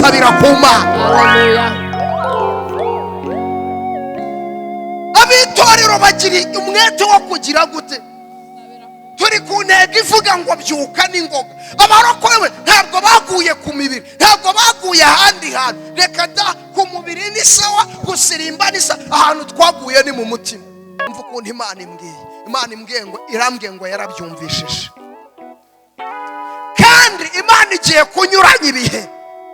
tugasabira ku Mana. Abitorero bagira umwete wo kugira gute? Turi ku ntego ivuga ngo byuka n'ingoga. Abarokorewe ntabwo baguye ku mibiri, ntabwo baguye ahandi hantu. Reka da, ku mubiri ni sawa, gusirimba ni sawa, ahantu twaguye ni mu mutima. Umva ukuntu Imana imbwiye ngo irambwiye ngo yarabyumvishije. Kandi Imana igiye kunyuranya ibihe.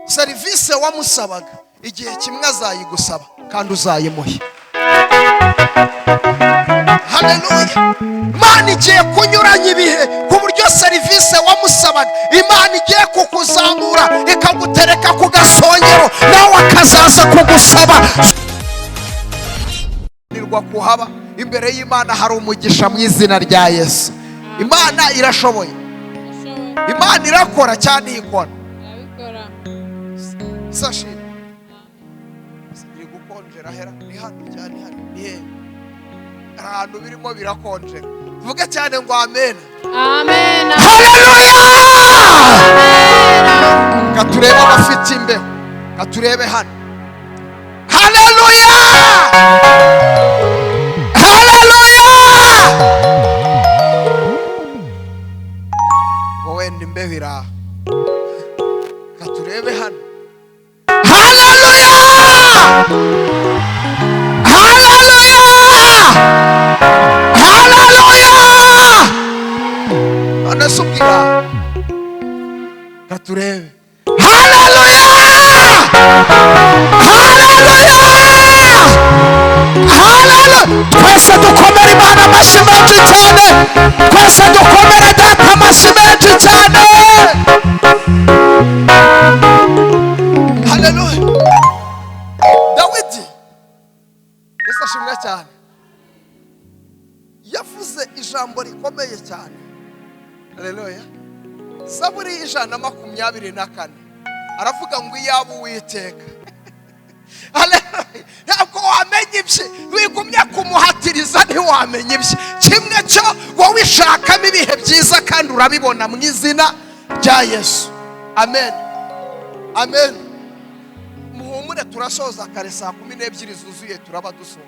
Serivisi wamusabaga igihe kimwe azayigusaba kandi uzayimuhe. Haleluya. Imana igiye kunyuranya ibihe ku buryo serivisi wamusabaga Imana igiye kukuzamura ikagutereka ku gasongero, nawe akazaza kugusaba. Nirwa kuhaba imbere y'Imana hari umugisha mu izina rya Yesu. Imana irashoboye, Imana irakora cyane, ikora sashi iri gukonjera hera ni hano cyane, hano ni he ahantu birimo birakonjera. Vuga cyane ngo amen. Amen. Haleluya. Katurebe abafite imbeho, katurebe hano. Haleluya. Haleluya. Wowe imbeho ira, katurebe hano. Haleluya. Haleluya. Haleluya. Anasubira katurebe. Haleluya. Haleluya. Haleluya. Twese dukomere Imana amashyi menshi cyane. Twese dukomere Data amashyi menshi cyane. Haleluya. Dawidi Yesu ashimwe cyane, yavuze ijambo rikomeye cyane. Haleluya. Zaburi 124 aravuga ngo iyaba Uwiteka. Haleluya. Ntabwo wamenye ibye, wigumye kumuhatiriza ntiwamenye ibye. Kimwe cyo wowe ishakamo ibihe byiza kandi urabibona mu izina rya Yesu. Amen. Amen. Muhumure turasoza kare saa 12 zuzuye turaba dusoza.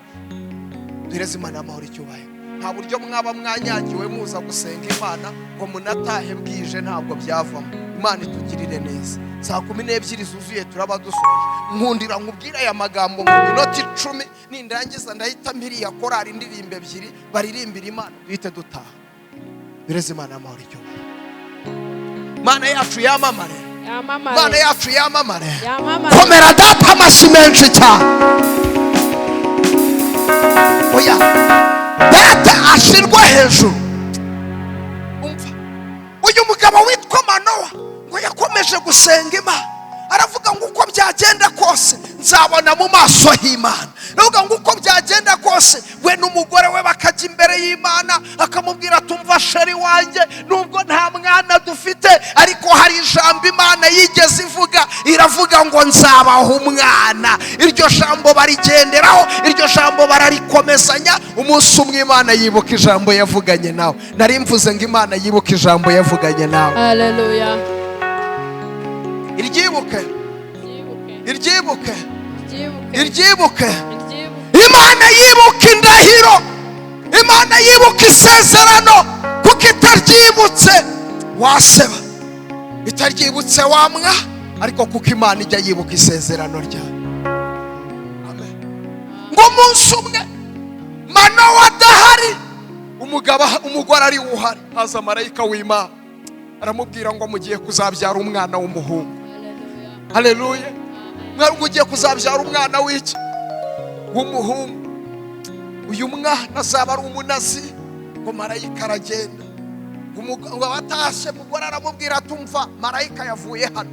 Duhereze Imana amahoro icyubahiro. Nta buryo mwaba mwanyagiwe muza gusenga Imana ngo munatahe bwije, ntabwo byavamo. Imana itugirire neza. Saa 12 zuzuye turaba dusoje. Nkundira nkubwira aya magambo mu minota 10, nindangiza ndahita mpiriya korari indirimbe 2 baririmbira Imana duhite dutaha. Duhereze Imana amahoro icyubahiro. Imana yacu yamamare. Imana yacu yamamare. Komera Data amashyi menshi cyane. Oya, Data ashirwa hejuru. Umva, uyu mugabo witwa Manowa ngo yakomeje gusenga Imana, aravuga ngo uko byagenda kose nzabona mu maso y'Imana. Aravuga ngo uko byagenda kose we n'umugore we bakajya imbere y'Imana, akamubwira tumva sheri wanjye, nubwo nta mwana dufite ariko hari ijambo Imana yigeze ivuga, iravuga ngo nzabaha umwana. Iryo jambo barigenderaho, iryo jambo bararikomezanya. Umunsi umwe Imana yibuka ijambo yavuganye nawe. Nari mvuze ngo Imana yibuka ijambo yavuganye nawe. Haleluya. Iryibuke. Iryibuke. Iryibuke. Imana yibuka indahiro, Imana yibuka isezerano. Kuko itaryibutse waseba, itaryibutse wamwa, ariko kuko Imana ijya yibuka isezerano ryayo. Amen. Ngo umunsi umwe Manowa adahari, umugore ari uhari, haza marayika w'Imana aramubwira ngo mugiye kuzabyara umwana w'umuhungu. Haleluya. Mwari ugiye kuzabyara umwana w'iki? W'umuhungu. Uyu mwana azaba ari umunazi. Ngo marayika aragenda, ngo batashe mugore aramubwira tumva marayika yavuye hano,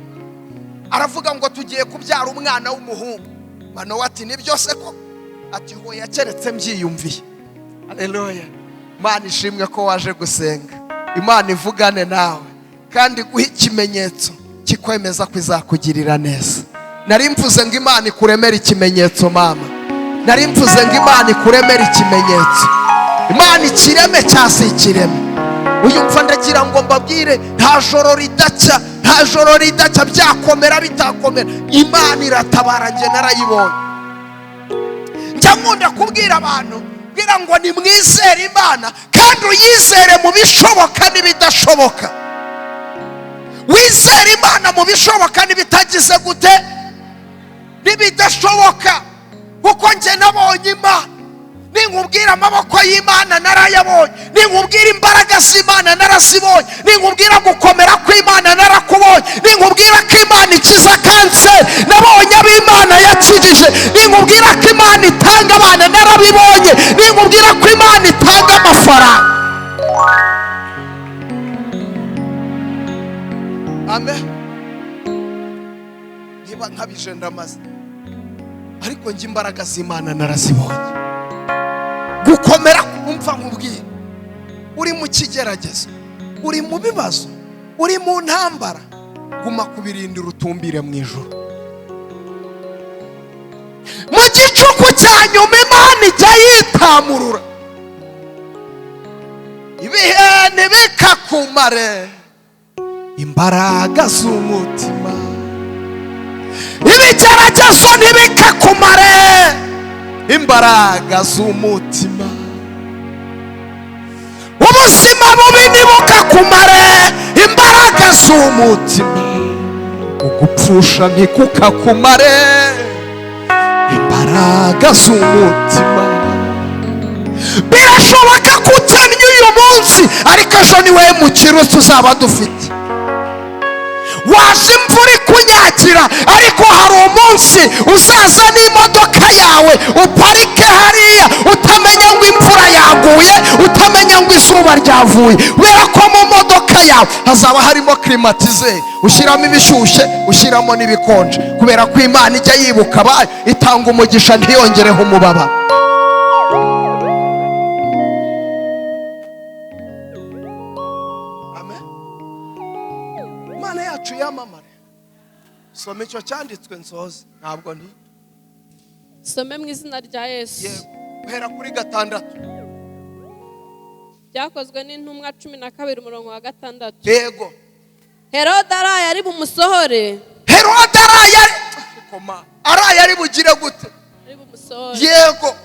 aravuga ngo tugiye kubyara umwana w'umuhungu. Manowa ati ni byose ko? Ati ho yakeretse mbyiyumviye. Haleluya. Imana ishimwe ko waje gusenga. Imana ivugane nawe kandi guha ikimenyetso kikwemeza ko izakugirira neza. Nari mvuze ngo Imana ikuremera ikimenyetso mama. Nari mvuze ngo Imana ikuremera ikimenyetso. Imana ikireme cyase ikireme. Uyu mfa ndagira ngo mbabwire nta joro ridacya, nta joro ridacya byakomera bitakomera, Imana iratabara. Njye narayibonye. Njya nkunda kubwira abantu bwira ngo nimwizere Imana kandi uyizere mu bishoboka n'ibidashoboka. Wizere Imana mu bishoboka n'ibitagize gute, n'ibidashoboka. Kuko njye nabonye Imana. Ninkubwira amaboko y'Imana narayabonye, ninkubwira imbaraga z'Imana narazibonye, ninkubwira gukomera kw'Imana narakubonye, ninkubwira ko Imana ikiza kanseri nabonye ab'Imana yakijije, ninkubwira ko Imana itanga abana narabibonye, ninkubwira ko Imana itanga amafaranga. Amen. Niba nkabije ndamaze, ariko njye imbaraga z'Imana narazibonye. Gukomera kumva nkubwira, uri mu kigeragezo, uri mu bibazo, uri mu ntambara, guma kubirindira utumbire mu ijuru. Mu gicuku cya nyuma Imana ijya yitamurura, ibihe ntibikakumare imbaraga z'umutima, ibigeragezo ntibikakumare imbaraga z'umutima, ubuzima bubi ntibukakumare imbaraga z'umutima, ugupfusha ntikukakumare imbaraga z'umutima. Birashoboka ko ukennye uyu munsi, ariko ejo ni wowe mukiro tuzaba dufite. Waje imvura ikunyagira, ariko hari umunsi uzaza n'imodoka yawe uparike hariya, utamenya ngo imvura yaguye, utamenya ngo izuba ryavuye, kubera ko mu modoka yawe hazaba harimo klimatize, ushyiramo ibishyushye, ushyiramo n'ibikonje, kubera ko Imana ijya yibuka abayo, itanga umugisha ntiyongereho umubabaro. Yamamare. Some icyo cyanditswe nsoze, ntabwo nti some mu izina rya Yesu. Guhera kuri 6. Byakozwe n'intumwa 12 umurongo wa 6. Yego. Herode araye ari bumusohore. Herode araye ari bugire gute? Ari bumusohore. Yego.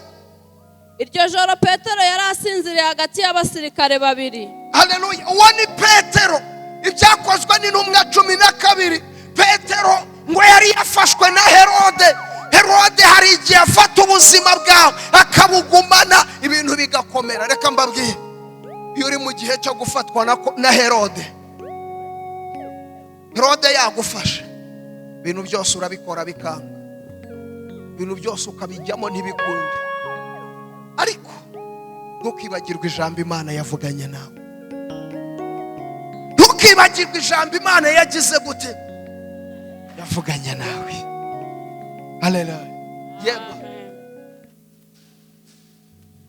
Iryo joro Petero yari asinziriye hagati y'abasirikare babiri. Haleluya. Uwo ni Petero. Ibyakozwe n'intumwa 12. Petero ngo yari yafashwe na Herode. Herode hari igihe afata ubuzima bwawe akabugumana, ibintu bigakomera. Reka mbabwiye, iyo uri mu gihe cyo gufatwa na Herode, Herode yagufashe, ibintu byose urabikora bikanga, ibintu byose ukabijyamo ntibikunde. Ariko ntukibagirwe ijambo Imana yavuganye nawe, ntukibagirwe ijambo Imana yagize gute, yavuganye nawe. Haleluya. Yego.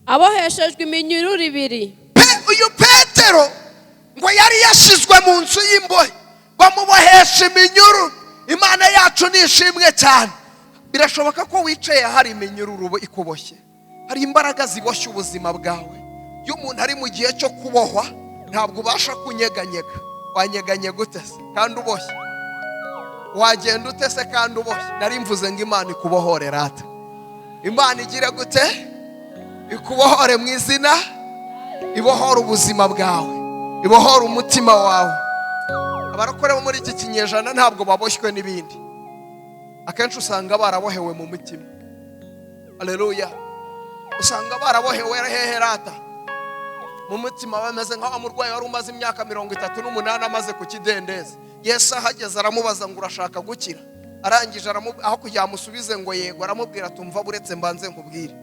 Aboheshejwe iminyururu 2. Uyu Petero ngo yari yashizwe mu nzu y'imbohe, bamubohesha iminyururu. Imana yacu nishimwe cyane. Birashoboka ko wicaye hari iminyururu ikuboshye, hari imbaraga ziboshye ubuzima bwawe. Iyo umuntu ari mu gihe cyo kubohwa, ntabwo ubasha kunyeganyega. Wanyeganye gute se kandi uboshye? Wagenda utese kandi uboshye? Nari mvuze ngo Imana ikubohore rata. Imana igire gute? Ikubohore mu izina, ibohora ubuzima bwawe, ibohora umutima wawe. Abarokore bo muri iki kinyejana ntabwo baboshywe n'ibindi, akenshi usanga barabohewe mu mutima. Haleluya. Usanga barabohewe hehe rata? Mu mutima, bameze nk'abamurwayi wari umaze imyaka 38 amaze ku kidendezi. Yesu ahageze aramubaza ngo urashaka gukira? Arangije aho kujya amusubize ngo yego, aramubwira tumva buretse mbanze nkubwire,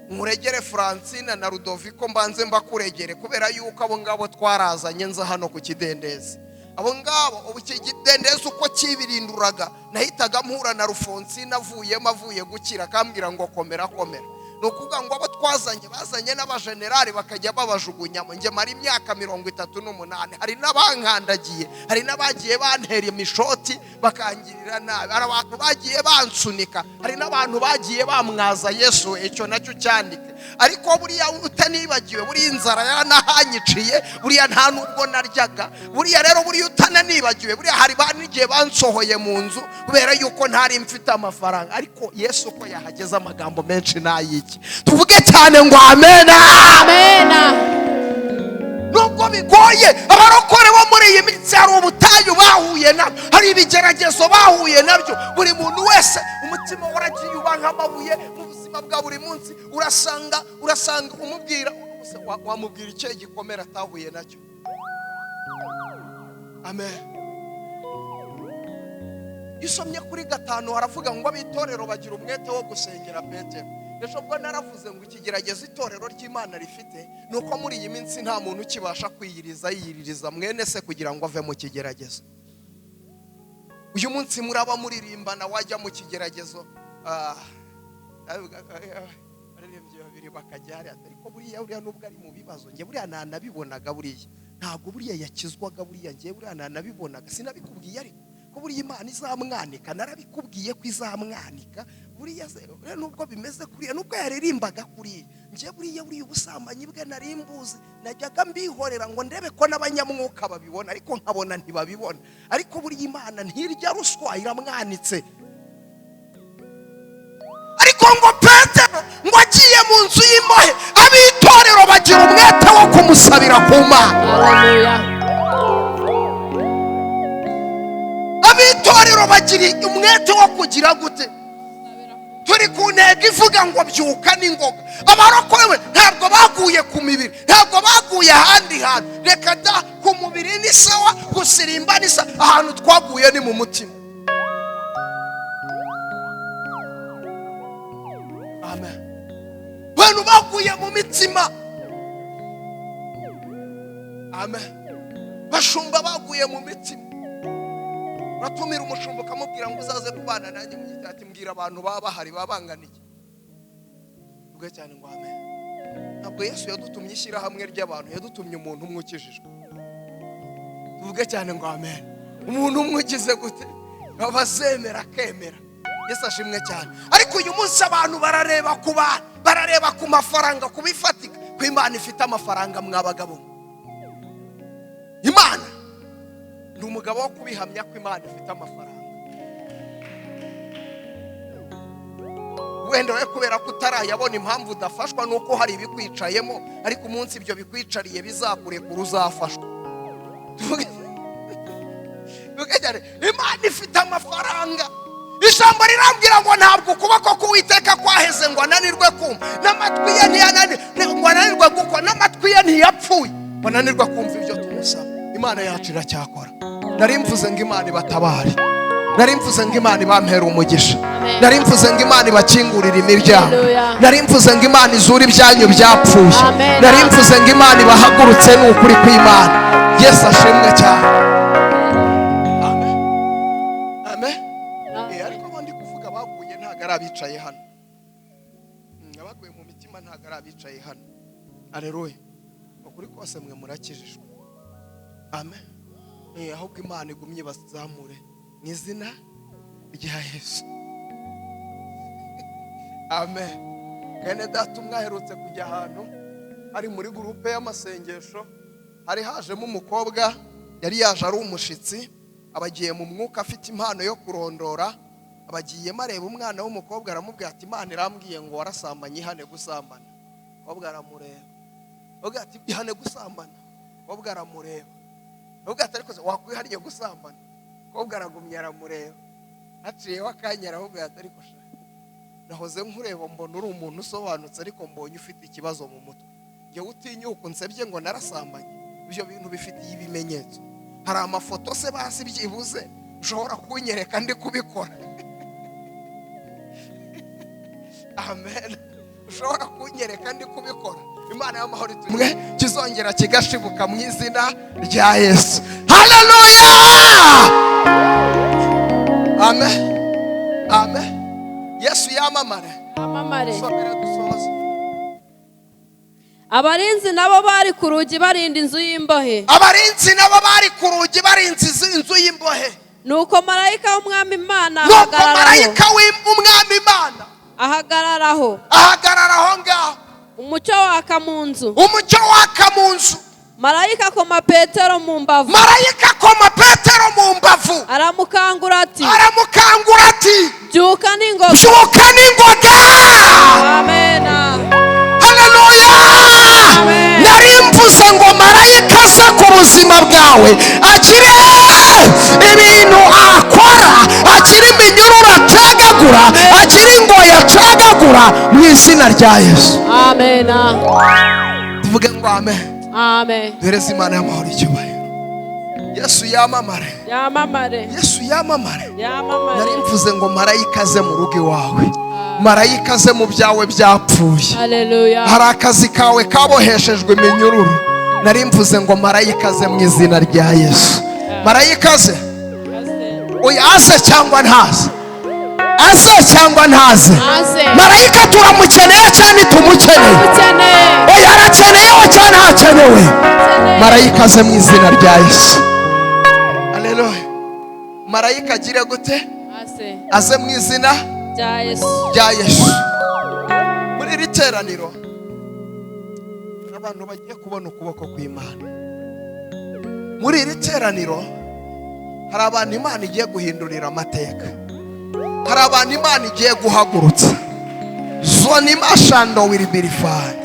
nkuregere Francine na Rudoviko, mbanze mbakuregere, kubera yuko abo ngabo twarazanye nza hano ku kidendezi. Abo ngabo ukidendezi uko kibirinduraga, nahitaga mpura na Rufonsine avuye gukira, akambwira ngo komera. Nukuvuga ngo abo twazanye bazanye n'abajenerali bakajya babajugunyamo. Nge mari imyaka 38, hari n'abankandagiye, hari n'abagiye bantera imishoti bakangirira nabi, hari abantu bagiye bansunika, hari n'abantu bagiye bamwaza Yesu. Icyo nacyo cyandike, ariko buriya utanibagiwe, buriya inzara yaranahanyiciye, buriya nta nubwo naryaga, buriya rero buriya utananibagiwe, buriya hari banigiye bansohoye mu nzu kubera yuko ntari mfite amafaranga. Ariko Yesu uko yahageze amagambo menshi nayiki, tuvuge cyane ngo amena, amena. Nubwo bigoye, abarokore bo muri iyi minsi hari ubutayu bahuye nabyo, hari ibigeragezo bahuye nabyo. Buri muntu wese umutima waragiye uba nk'amabuye mu buzima bwa buri munsi. Urasanga umubwira, wamubwira icyo gikomera atahuye nacyo. Amen. Isomye kuri 5 haravuga ngo abitorero bagira umwete wo gusengera Petero. Ejo bwo naravuze ngo ikigeragezo itorero ry'Imana rifite nuko muri iyi minsi nta muntu ukibasha yiyiririza mwene se kugira ngo ave mu kigeragezo. Uyu munsi muraba muririmbana wajya mu kigeragezo, aririmbye babiri bakajya hariya, ariko buriya nubwo ari mu bibazo, nge buriya nanabibonaga, buriya ntabwo buriya yakizwaga, buriya nge buriya nanabibonaga. Sinabikubwiye ariko ko buriya Imana izamwanika, narabikubwiye ko izamwanika. Buriya nubwo bimeze kuriya, nubwo yaririmbaga kuriya, nje buriya ubusambanyi bwe narimbuzi, najyaga mbihorera ngo ndebe ko n'abanyamwuka babibona, ariko nkabona ntibabibona. Ariko buriya Imana ntirya ruswa, iramwanitse. Ariko ngo Petero ngo agiye mu nzu y'imbohe, abitorero bagira umwete wo kumusabira ku Mana. Haleluya. Abitorero bagira umwete wo kugira gute? Turi ku ntego ivuga ngo byuka n'ingoga. Abarokore ntabwo baguye ku mibiri, ntabwo baguye ahandi hantu. Reka da, ku mubiri ni sawa, gusirimba ni sawa, ahantu twaguye ni mu mutima. Amen. Bantu baguye mu mitima. Amen. Bashumba baguye mu mitima. Batumira umushumba ukamubwira ngo uzaze kubana nanjye mu gihe ati mbwira abantu baba bahari babanganiye. Ubwo cyane ngo amen. Ntabwo Yesu yadutumye ishyira hamwe ry'abantu, yadutumye umuntu umwe ukijijwe. Ubwo cyane ngo amen. Umuntu umwe ukize gute? Abazemera akemera. Yesu ashimwe cyane. Ariko uyu munsi abantu barareba ku bantu, barareba ku mafaranga, kubifatika. Ko Imana ifite amafaranga mwabagabo. Imana ndi umugabo wo kubihamya ko Imana ifite amafaranga. Wenda we kubera ko utarayabona impamvu udafashwa nuko hari ibikwicayemo, ariko umunsi ibyo bikwicariye bizakurekura uzafashwa. Imana ifite amafaranga. Ijambo rirambwira ngo ntabwo ukuboko k'Uwiteka kwaheze ngo ananirwe kumva, n'amatwi ye ntiyananirwe gukwa, n'amatwi ye ntiyapfuye ngo ananirwe kumva ibyo tumusaba. Imana yacu iracyakora. Nari mvuze ngo Imana ibatabare, nari mvuze ngo Imana ibampera umugisha, nari mvuze ngo Imana ibakingurira imiryango, nari mvuze ngo Imana izura ibyanyu byapfuye, nari mvuze ngo Imana ibahagurutse n'ukuri kw'Imana. Yesu ashimwe cyane. Amen. Amen. Ariko abandi kuvuga baguye ntago ari abicaye hano. Abaguye mu mitima ntago ari abicaye hano. Haleluya. Ukuri kose mwe murakijijwe. Amen. Ahubwo Imana igumye bazamure mu izina rya Yesu. Amen. Bene data mwaherutse kujya ahantu ari muri groupe y'amasengesho, hari hajemo umukobwa yari yaje ari umushitsi, abagiye mu mwuka afite impano yo kurondora, abagiye mareba umwana w'umukobwa aramubwira ati Imana irambwiye ngo warasambanye, ihane gusambana. Umukobwa aramureba. Uvuga ati ihane gusambana. Umukobwa aramureba. Uvuga ati ariko wakwihariye gusambana. Umukobwa aragumya aramureba. Haciyeho akanya aravuga ati ariko nahoze nkureba mbona uri umuntu usobanutse, ariko mbonye ufite ikibazo mu mutwe. Nge utinyuka unsebye ngo narasambanye. Ibyo bintu bifitiye ibimenyetso. Hari amafoto se basi byibuze ushobora kunyereka ndi kubikora. Amen. Ushobora kunyereka ndi kubikora. Imana y'amahoro itumwe kizongera kigashibuka mu izina rya Yesu. Haleluya. Amen. Amen. Yesu yamamare. Amamare. Somera dusoze. Abarinzi nabo bari ku rugi barinda inzu y'imbohe. Abarinzi nabo bari ku rugi barinda inzu y'imbohe. Nuko marayika w'umwami Imana ahagararaho ahagararaho ngaho. umucyo waka mu nzu. umucyo waka mu nzu. Marayika akoma Petero mu mbavu. marayika akoma Petero mu mbavu. aramukangura ati byuka n'ingoga. Amen. Haleluya. Nari mvuze ngo marayika aze ku buzima bwawe agire ibintu akora, agire iminyururu acagagura, agire ingoyi acagagura mu izina rya Yesu. Amen. Tuvuge ngo amen. Amen. Duhereze Imana y'amahoro icyubahiro. Yesu yamamare. Yesu yamamare. Nari mvuze ngo marayika aze mu rugo iwawe, marayika aze mu byawe byapfuye. Haleluya. Hari akazi kawe kaboheshejwe iminyururu, nari mvuze ngo marayika aze mu izina rya Yesu. Marayika aze. Oya, aze cyangwa ntaze? Aze cyangwa ntaze? Marayika turamukeneye cyane tumukeneye? Oya, arakeneyeho cyane hakenewe? Marayika aze mu izina rya Yesu. Haleluya. Marayika agire gute? Aze mu izina rya Yesu. Muri iri teraniro abantu bagiye kubona ukuboko kw'Imana. Muri iri teraniro hari abantu Imana igiye guhindurira amateka, hari abantu Imana igiye guhagurutsa. Zoni mashando will be refined.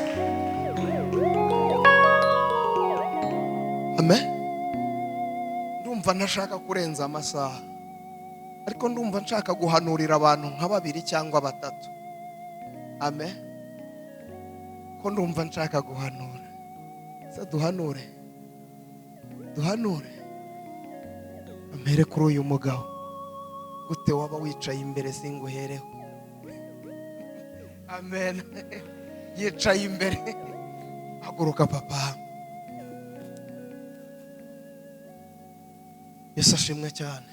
Amen. Ndumva ntashaka kurenza amasaha, ariko ndumva nshaka guhanurira abantu nka 2 cyangwa 3. Amen. Ko ndumva nshaka guhanura. Duhanure. Amere kuri uyu mugabo. Gute waba wicaye imbere singuhereho? Amen. Yicaye imbere. Haguruka papa. Yesu ashimwe cyane.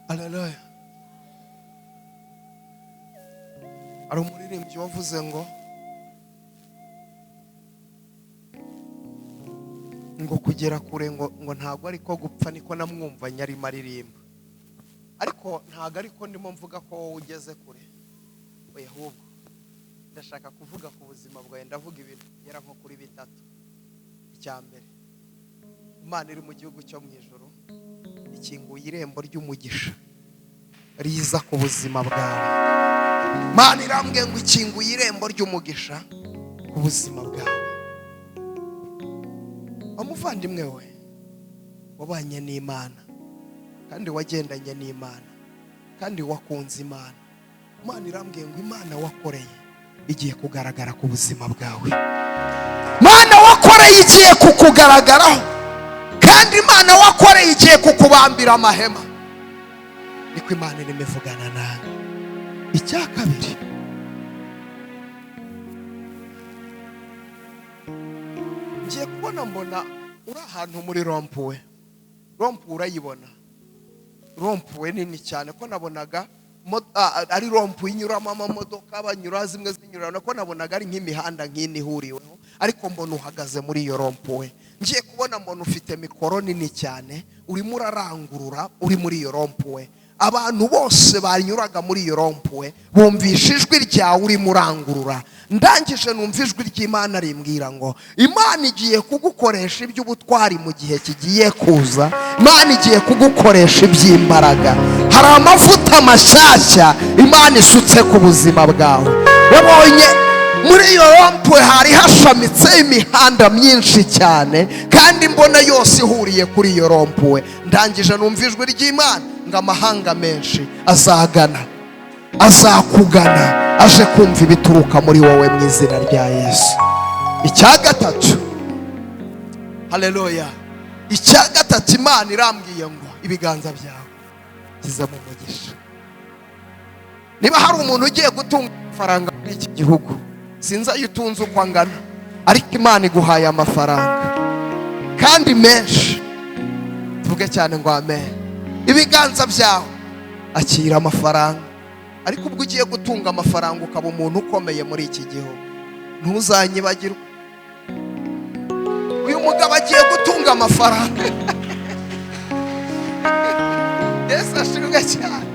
Haleluya. Ari umuririmbyi wavuze ngo kugera kure ngo ntago ariko gupfa, niko namwumvanye arimo aririmba. Ariko ntago ariko ndimo mvuga ko ugeze kure. Oya, ahubwo ndashaka kuvuga ku buzima bwawe. Ndavuga ibintu bigera nko kuri 3. Icyambere, Imana iri mu gihugu cyo mu ijuru ikinguye irembo ry'umugisha riza ku buzima bwawe. Imana irambwiye ngo ikinguye irembo ry'umugisha ku buzima bwawe. Umuvandimwe we wabanye n'Imana kandi wagendanye n'Imana kandi wakunze Imana. Imana irambwiye ngo Imana wakoreye igiye kugaragara ku buzima bwawe. Imana wakoreye igiye kukugaragaraho, kandi Imana wakoreye igiye kukubambira amahema. Niko Imana irimo ivugana nawe. Icya kabiri, ngiye kubona mbona uri ahantu muri rompuwe. Rompuwe urayibona? Rompuwe nini cyane ko nabonaga ari rompuwe inyuramo amamodoka banyura zimwe zinyurana, ko nabonaga ari nk'imihanda nk'ini ihuriweho, ariko mbona uhagaze muri iyo rompuwe. Ngiye kubona mbona ufite mikoro nini cyane, urimo urarangurura uri muri iyo rompuwe. Abantu bose banyuraga muri iyo rompuwe bumvisha ijwi ryawe urimo urangurura. Ndangije numva ijwi ry'Imana rimbwira ngo Imana igiye kugukoresha iby'ubutwari mu gihe kigiye kuza. Imana igiye kugukoresha iby'imbaraga. Hari amavuta mashyashya Imana isutse ku buzima bwawe. Wabonye muri iyo rompuwe hari hashamitse imihanda myinshi cyane, kandi mbona yose ihuriye kuri iyo rompuwe. Ndangije numva ijwi ry'Imana ngo amahanga menshi azagana, azakugana, aje kumva ibituruka muri wowe mu izina rya Yesu. Icya gatatu, haleluya, icya gatatu, Imana irambwiye ngo ibiganza byawe biza mu mugisha. Niba hari umuntu ugiye gutunga amafaranga muri iki gihugu, sinzi ayo utunze uko angana, ariko Imana iguhaye amafaranga kandi menshi. Tuvuge cyane ngo amen. Ibiganza byawe akira amafaranga, ariko ubwo ugiye gutunga amafaranga ukaba umuntu ukomeye muri iki gihugu, ntuzanyibagirwe. Uyu mugabo agiye gutunga amafaranga. Yesu ashimwe cyane.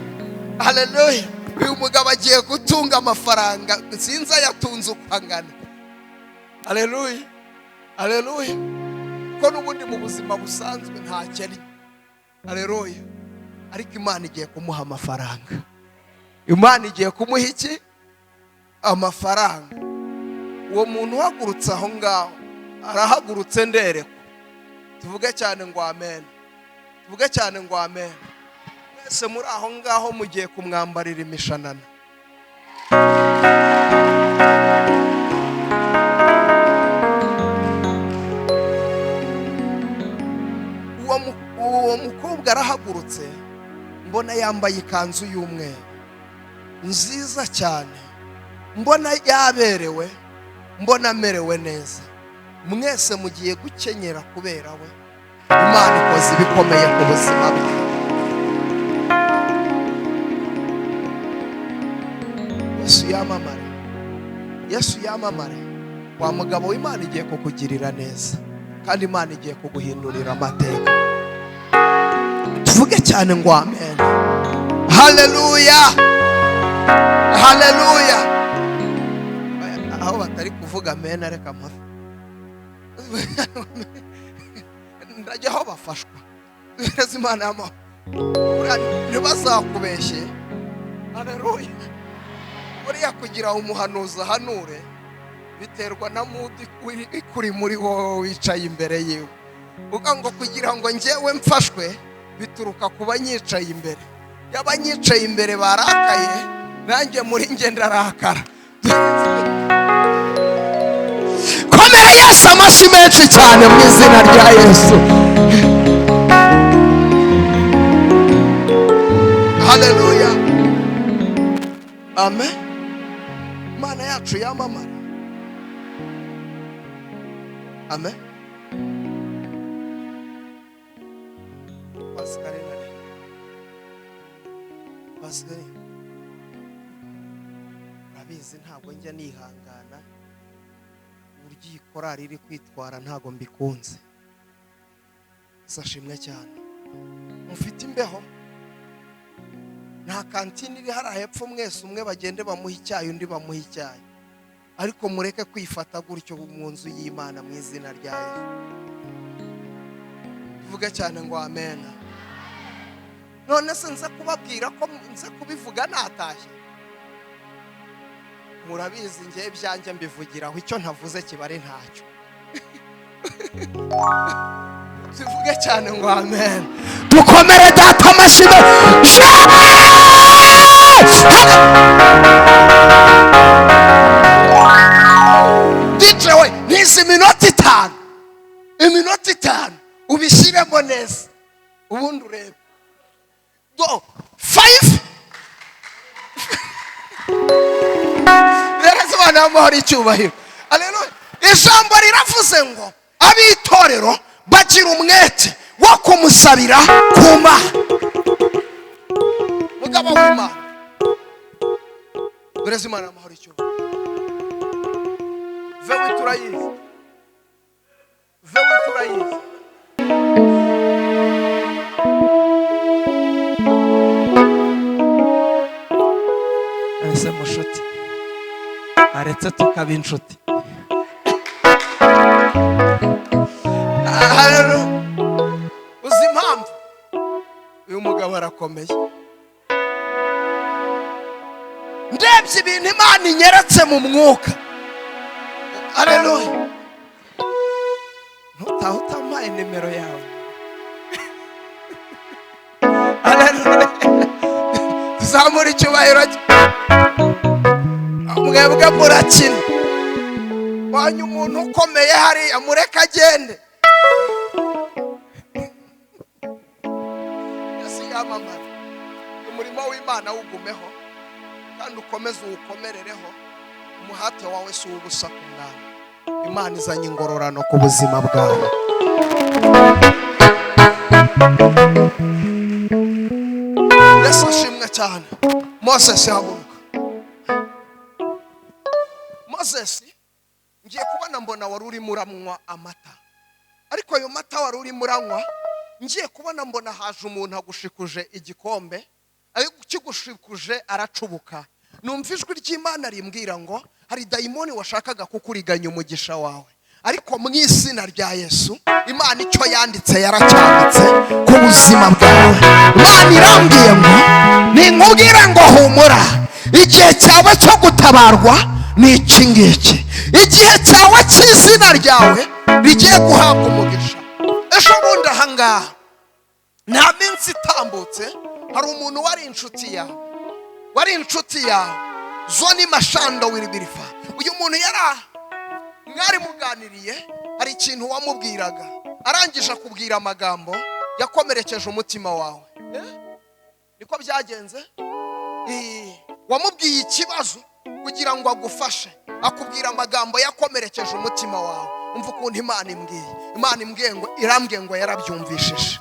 Haleluya. uyu mugabo agiye gutunga amafaranga sinzi ayatunze uko angana. Haleluya, haleluya. Ko n'ubundi mu buzima busanzwe nta keri. Haleluya. Ariko Imana igiye kumuha amafaranga. Imana igiye kumuha iki? Amafaranga. Uwo muntu uhagurutse aho ngaho arahagurutse ndereko. Tuvuge cyane ngo amen. Tuvuge cyane ngo amen. Mwese muri aho ngaho mugiye kumwambarira imishanana. Uwo mukobwa arahagurutse, mbona yambaye ikanzu y'umweru nziza cyane, mbona yaberewe, mbona amerewe neza. Mwese mugiye gukenyera kubera we. Imana ikoze ibikomeye ku buzima bwe. Yesu yamamare, Yesu yamamare. Wa mugabo w'Imana igiye kukugirira neza, kandi Imana igiye kuguhindurira amateka. Tuvuge cyane ngo amen. Haleluya, haleluya. Aho batari kuvuga amen areka amafi ndajya aho bafashwa. Bireze Imana y'amahoro, ntibazakubeshye. Haleluya. Buriya kugira umuhanuzi ahanure biterwa na mudi kuri muri wowe wicaye imbere yewe. Uvuga ngo kugira ngo njyewe mfashwe bituruka kuba nyicaye imbere. Yaba nyicaye imbere barakaye, nanjye muri nge ndarakara. Komera Yesu amashyi menshi cyane mu izina rya Yesu. Haleluya, amen. Imana yacu yamamara. Amen. Pastor, urabizi ntabwo njya nihangana uburyo iyi korari iri kwitwara, ntabwo mbikunze. Sashimwe cyane. Mufite imbeho, nta kantine iri hariya hepfo, mwese umwe bagende bamuha icyayi undi bamuha icyayi. Ariko mureke kwifata gutyo mu nzu y'Imana mu izina rya Yesu. Tuvuge cyane ngo amen. None se nze kubabwira ko nze kubivuga natashye? Murabizi ngiye byanjye mbivugiraho, icyo ntavuze kibare ntacyo. Tuvuge cyane ngo amen. Dukomere data amashyi. Ditrewe nisi minota 5. Iminota 5 ubishyiremo neza. Ubundi urebe. Go 5. Rero Imana y'amahoro icyubahiro. Haleluya. Ijambo riravuze ngo abitorero bagira umwete wo kumusabira ku Mana. Mugabo w'Imana, rero Imana y'amahoro icyubahiro. Vewe turayizi, vewe turayizi. Ese mushuti aretse tukaba inshuti. Uzi impamvu uyu mugabo arakomeye? Ndebye ibintu Imana inyeretse mu mwuka. Haleluya. Ntutaha utamaye nimero yawe. Haleluya. Tuzamura icyubahiro cye. Mwebwe murakina. Wanyu umuntu ukomeye hariya mureka agende. Yesu yamamara. Umurimo w'Imana wugumeho kandi ukomeze uwukomerereho. Umuhate wawe si ubusa ku Mwami. Imana izanye ingororano ku buzima bwawe. Yesu ashimwe cyane. Moses yahaguruka. Moses ngiye kubona mbona wari uri muranywa amata, ariko ayo mata wari uri muranywa ngiye kubona mbona haje umuntu agushikuje igikombe ayo kigushikuje aracubuka. Numva ijwi ry'Imana rimbwira ngo hari dayimoni washakaga kukuriganya umugisha wawe, ariko mu izina rya Yesu Imana icyo yanditse yaracyanditse ku buzima bwawe. Imana irambwiye ngo ninkubwira ngo humura, igihe cyawe cyo gutabarwa ni iki ngiki, igihe cyawe cy'izina ryawe rigiye guhabwa umugisha. Ejo bundi ahangaha nta minsi itambutse hari umuntu wari inshuti yawe zoni mashando wiribirifa. Uyu muntu mwari muganiriye, hari ikintu wamubwiraga, arangije akubwira amagambo yakomerekeje umutima wawe. Niko byagenze? Wamubwiye ikibazo kugira ngo agufashe, akubwira amagambo yakomerekeje umutima wawe. Umva ukuntu Imana imbwiye ngo irambwiye ngo yarabyumvishije,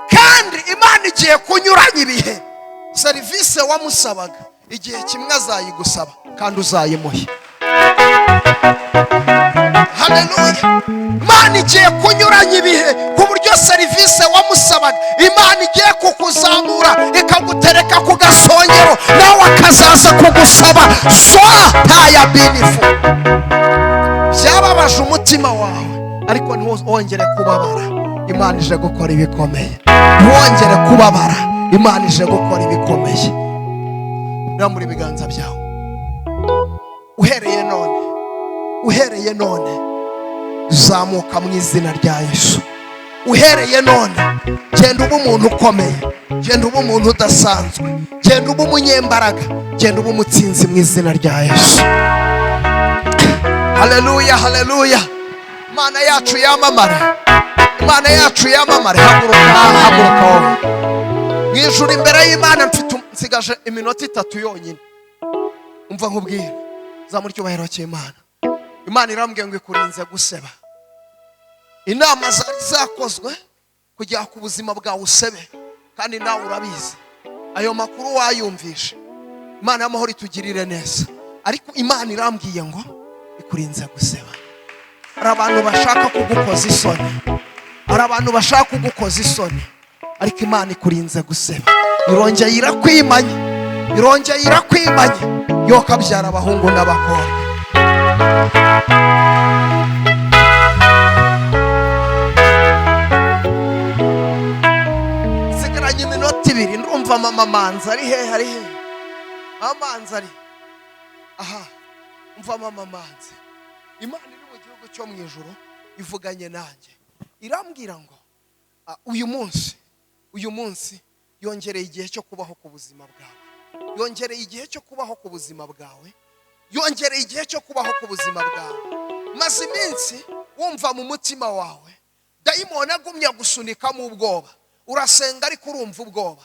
kandi Imana igiye kunyuranya ibihe. Serivisi wamusabaga igihe kimwe azayigusaba kandi uzayimuhe. Haleluya. Imana igiye kunyuranya ibihe ku buryo serivisi wamusabaga Imana igiye kukuzamura ikagutereka ku gasongero, nawe akazaza kugusaba soa taya binifu. Byababaje umutima wawe, ariko ntiwongere kubabara. Imana ije gukora ibikomeye. Ntiwongere kubabara, Imana ije gukora ibikomeye. Muri biganza byawe uhereye none zamuka mu izina rya Yesu. Uhereye none genda uba umuntu ukomeye, genda uba umuntu udasanzwe, genda uba umunyembaraga, genda uba umutsinzi mu izina rya Yesu. Haleluya, haleluya. Imana yacu yamamare, Imana yacu yamamare. Haguruka wowe mwijuru imbere y'Imana. Nsigaje iminota 3 yonyine. Umva nkubwira, zamura icyubahiro cy'Imana. Imana irambwiye ngo ikurinze guseba. Inama zari zakozwe kugira ku buzima bwawe usebe, kandi nawe urabizi. Ayo makuru wayumvishe. Imana y'amahoro itugirire neza, ariko Imana irambwiye ngo ikurinze guseba. Hari abantu bashaka kugukoza isoni, hari abantu bashaka kugukoza isoni, ariko Imana ikurinze guseba. Irongeye irakwimanye, yo kabyara abahungu n'abakobwa. Sigaranye iminota 2, ndumva mama Manza ari he? Amanza ari aha. Umva mama Manza, Imana iri mu gihugu cyo mu ijuru ivuganye nanjye, irambwira ngo uyu munsi yongereye igihe cyo kubaho ku buzima bwawe, yongereye igihe cyo kubaho ku buzima bwawe, yongereye igihe cyo kubaho ku buzima bwawe. Maze iminsi wumva mu mutima wawe dayimoni agumya gusunikamo ubwoba. Urasenga ariko urumva ubwoba,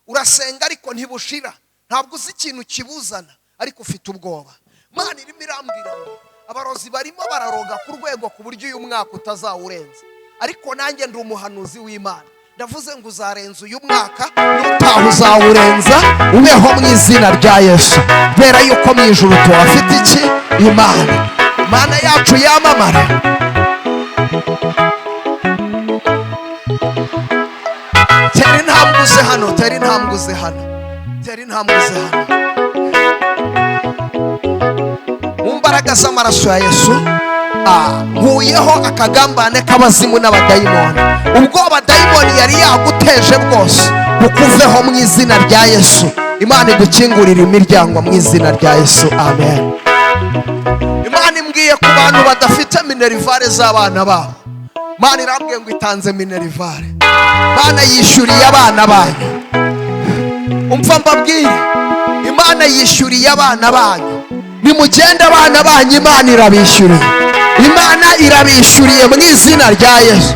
urasenga ariko ntibushira, ntabwo uzi ikintu kibuzana, ariko ufite ubwoba. Imana irimo irambwira ngo abarozi barimo bararoga ku rwego ku buryo uyu mwaka utazawurenza, ariko nanjye ndi umuhanuzi w'Imana. Ndavuze ngo uzarenza uyu mwaka, n'utaha uzawurenza, ubeho mu izina rya Yesu. Kubera yuko mu ijuru tuhafite iki? Imana yacu yamamare. Tera intambwe uze hano. Mu mbaraga z'amaraso ya Yesu nkuyeho akagambane k'abazimu n'abadayimoni. Ubwoba dayimoni yari yaguteje bwose bukuveho mu izina rya Yesu. Imana igukingurira imiryango mu izina rya Yesu. Amen. Imana imbwiye ku bantu badafite minerivare z'abana babo, Imana irambwiye ngo itanze minerivare. Imana yishyuriye abana banyu. Umva mbabwire, Imana yishyuriye abana banyu. Nimugende abana banyu, Imana irabishyuriye. Imana irabishyuriye mu izina rya Yesu.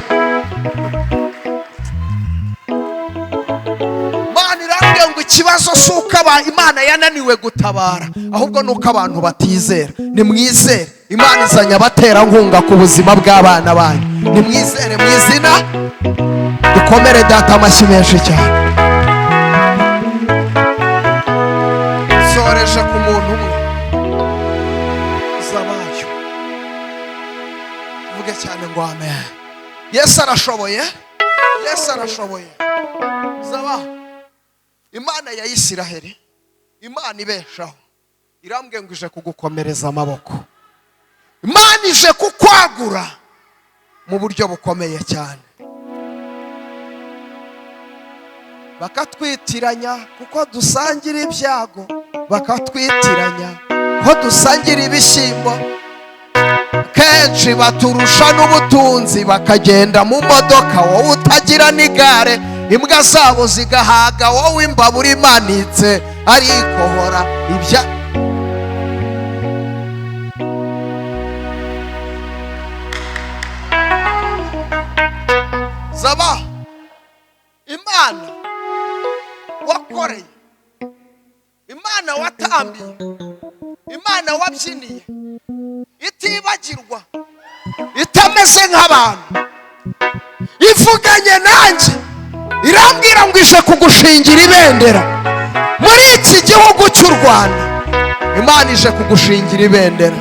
Imana irambwiye ngo ikibazo si uko Imana yananiwe gutabara, ahubwo ni uko abantu batizera. Nimwizere, Imana izanye abaterankunga ku buzima bw'abana banyu. Nimwizere mu izina. Dukomere data amashyi menshi cyane. Soreje ku muntu umwe zabayo, vuge cyane ngo amen. Yesu arashoboye, Yesu arashoboye. Zaba Imana ya Isiraheli, Imana ibeshaho, irambwiye ngo ije kugukomereza amaboko. Imana ije kukwagura mu buryo bukomeye cyane. Bakatwitiranya kuko dusangira ibyago, bakatwitiranya ko dusangira ibishyimbo. Kenshi baturusha n'ubutunzi, bakagenda mu modoka, wowe utagira n'igare. Imbwa zabo zigahaga, wowe imbabura imanitse ariko hora ibya zaba. Imana wakoreye, Imana watambiye, Imana wabyiniye, itibagirwa, itameze nk'abantu, ivuganye nanjye irambwira ngo ije kugushingira ibendera muri iki gihugu cy'u Rwanda. Imana ije kugushingira ibendera.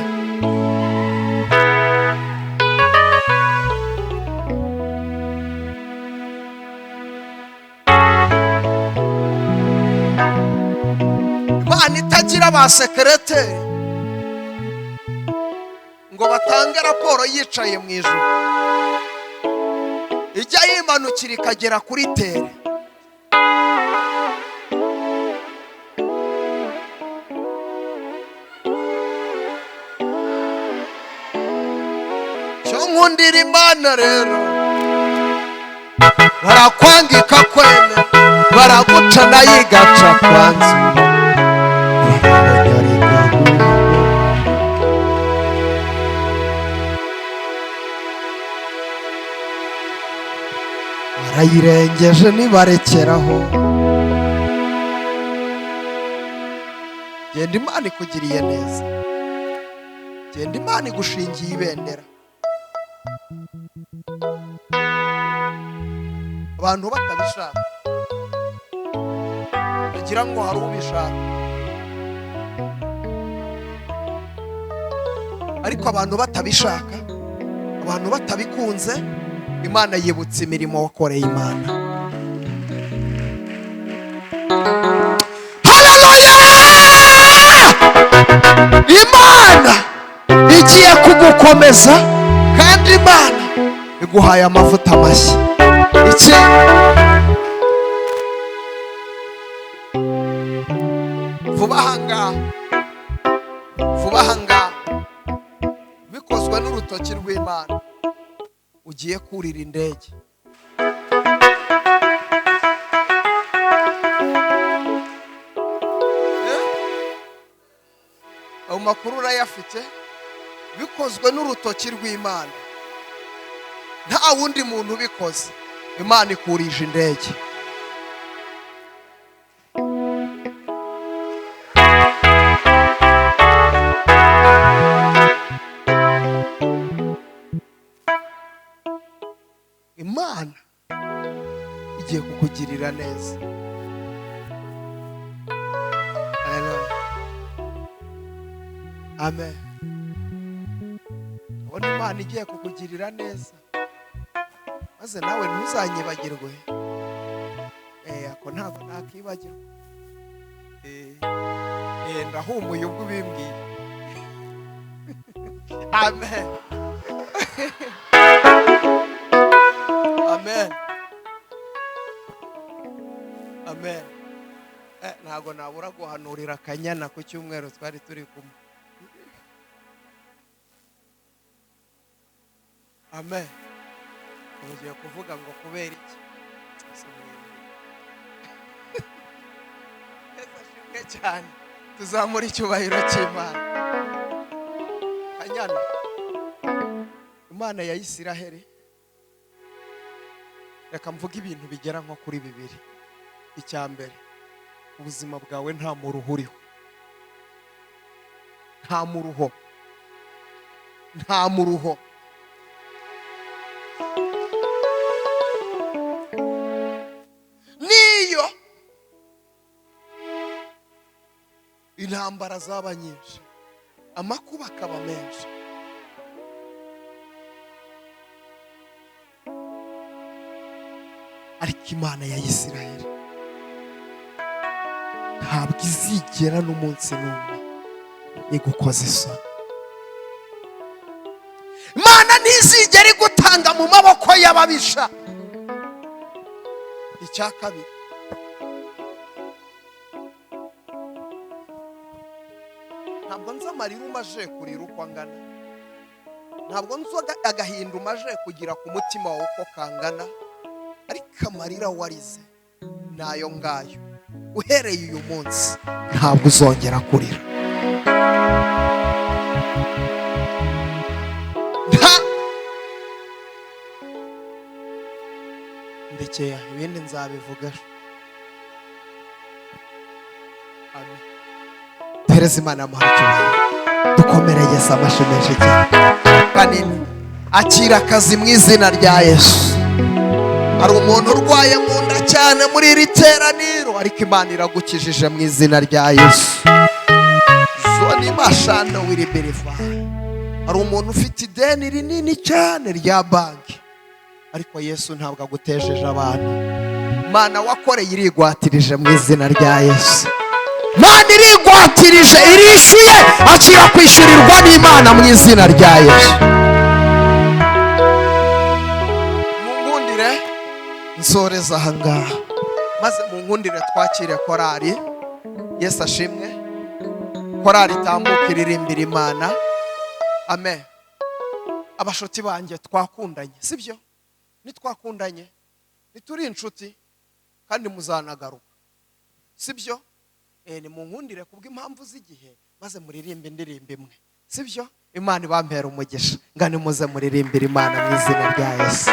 Imana itagira ba sekereteri ngo batange raporo yicaye mu ijuru, ijya yimanukira ikagera kuri tere. Cyo nkundira Imana rero, barakwangika kwene, baraguca nayo igaca kwanzu. Barayirengeje nibarekeraho. Genda Imana ikugiriye neza, genda Imana igushingiye ibendera. Abantu batabishaka, bagira ngo hari ubishaka, ariko abantu batabishaka, abantu batabikunze, Imana yibutse imirimo wakoreye Imana. Haleluya! Imana igiye kugukomeza, kandi Imana iguhaye amavuta mashya. Iki vuba ahangaha bikozwe n'urutoki rw'Imana, ugiye kurira indege. Ayo makuru urayafite, bikozwe n'urutoki rw'Imana, nta wundi muntu ubikoze. Imana ikurije indege. Imana igiye kukugirira neza. Amen. Ubona Imana igiye kukugirira neza, maze nawe ntuzanyibagirwe. Ako ntabwo nakibagirwa. Ndahumuye ubwo ubimbwiye. Amen. Amen. Amen. Ntabwo nabura guhanurira akanyana ku cyumweru twari turi kumwe. Amen. Ugiye kuvuga ngo kubera iki? Ashimwe cyane. Tuzamura icyubahiro cy'Imana. Kanyana, Imana ya Isiraheli, reka mvuga ibintu bigera nko kuri 2. Icya mbere, ubuzima bwawe nta muruho uriho, nta muruho, nta muruho. Niyo intambara zaba nyinshi, amakuba akaba menshi, ariko Imana ya Isiraheli ntabwo izigera n'umunsi n'umwe igukoza isoni. Imana ntizigera igutanga mu maboko y'ababisha. Icya kabiri, ntabwo nzi amarira umaje kurira uko angana, ntabwo nzi agahinda umaje kugira ku mutima wawe uko kangana, ariko amarira warize nayo ngayo. Uhereye uyu munsi ntabwo uzongera kurira. Ndekeye ibindi nzabivuga. Amen. Pereza Imana yamuhaye dukomereye amashyi menshi cyane. Kanini akira akazi mu izina rya Yesu. Hari umuntu urwaye mu nda cyane muri iri teraniro, ariko Imana iragukijije mu izina rya Yesu. Zoni mashano wiriberifa. Hari umuntu ufite ideni rinini cyane rya banki, ariko Yesu ntabwo agutejeje abantu. Imana wakoreye irigwatirije mu izina rya Yesu. Imana irigwatirije, irishyuye, akira kwishyurirwa n'Imana mu izina rya Yesu. Munkundire nsoreza aha ngaha, maze munkundire twakire korari. Yesu ashimwe. Korari itambuka iririmbira Imana. Amen. Abashuti banjye twakundanye, sibyo? Nitwakundanye, nituri inshuti, kandi muzanagaruka, sibyo? Ni munkundire kubw'impamvu z'igihe, maze muririmbe indirimbo imwe, sibyo? Imana ibampera umugisha, ngani muze muririmbira Imana mu izina rya Yesu.